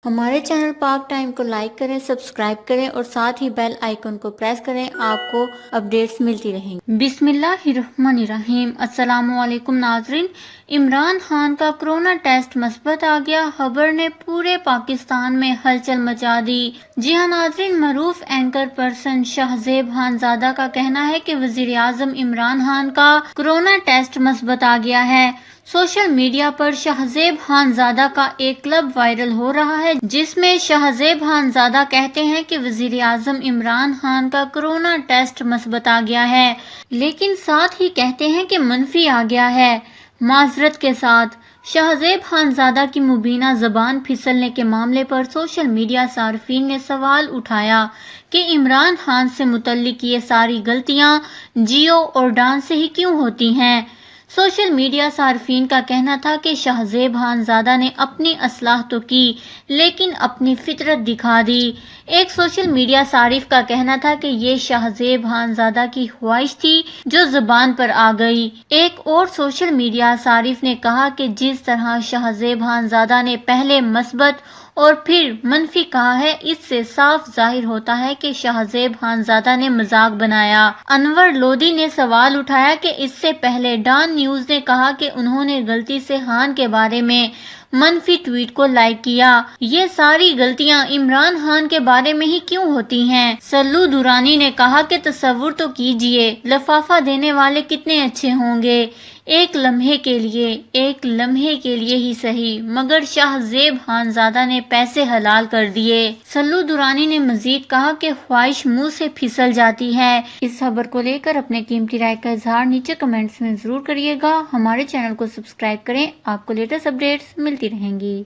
ہمارے چینل پاک ٹائم کو لائک کریں، سبسکرائب کریں اور ساتھ ہی بیل آئیکن کو پریس کریں، آپ کو اپڈیٹس ملتی رہیں گی۔ بسم اللہ الرحمن الرحیم۔ السلام علیکم ناظرین۔ عمران خان کا کرونا ٹیسٹ مثبت آ گیا، خبر نے پورے پاکستان میں ہلچل مچا دی۔ جی ہاں ناظرین، معروف اینکر پرسن شہزیب خانزادہ کا کہنا ہے کہ وزیر اعظم عمران خان کا کرونا ٹیسٹ مثبت آ گیا ہے۔ سوشل میڈیا پر شہزیب خانزادہ کا ایک کلپ وائرل ہو رہا ہے جس میں شہزیب خانزادہ کہتے ہیں کہ وزیر اعظم عمران خان کا کرونا ٹیسٹ مثبت آ گیا ہے، لیکن ساتھ ہی کہتے ہیں کہ منفی آ گیا ہے۔ معذرت کے ساتھ شہزیب خانزادہ کی مبینہ زبان پھسلنے کے معاملے پر سوشل میڈیا صارفین نے سوال اٹھایا کہ عمران خان سے متعلق یہ ساری غلطیاں جیو اور ڈان سے ہی کیوں ہوتی ہیں۔ سوشل میڈیا صارفین کا کہنا تھا کہ شہزیب خانزادہ نے اپنی اصلاح تو کی لیکن اپنی فطرت دکھا دی۔ ایک سوشل میڈیا صارف کا کہنا تھا کہ یہ شہزیب خانزادہ کی خواہش تھی جو زبان پر آ گئی۔ ایک اور سوشل میڈیا صارف نے کہا کہ جس طرح شہزیب خانزادہ نے پہلے مثبت اور پھر منفی کہا ہے، اس سے صاف ظاہر ہوتا ہے کہ شہزیب خانزادہ نے مذاق بنایا۔ انور لودھی نے سوال اٹھایا کہ اس سے پہلے ڈان نیوز نے کہا کہ انہوں نے غلطی سے خان کے بارے میں منفی ٹویٹ کو لائک کیا۔ یہ ساری غلطیاں عمران خان کے بارے میں ہی کیوں ہوتی ہیں؟ سلو دورانی نے کہا کہ تصور تو کیجئے لفافہ دینے والے کتنے اچھے ہوں گے، ایک لمحے کے لیے ہی صحیح، مگر شہزیب خانزادہ نے پیسے حلال کر دیے۔ سلو دورانی نے مزید کہا کہ خواہش منہ سے پھسل جاتی ہے۔ اس خبر کو لے کر اپنے قیمتی رائے کا اظہار نیچے کمنٹس میں ضرور کریے گا۔ ہمارے چینل کو سبسکرائب کریں، آپ کو لیٹسٹ اپڈیٹس ملتی رہیں گی۔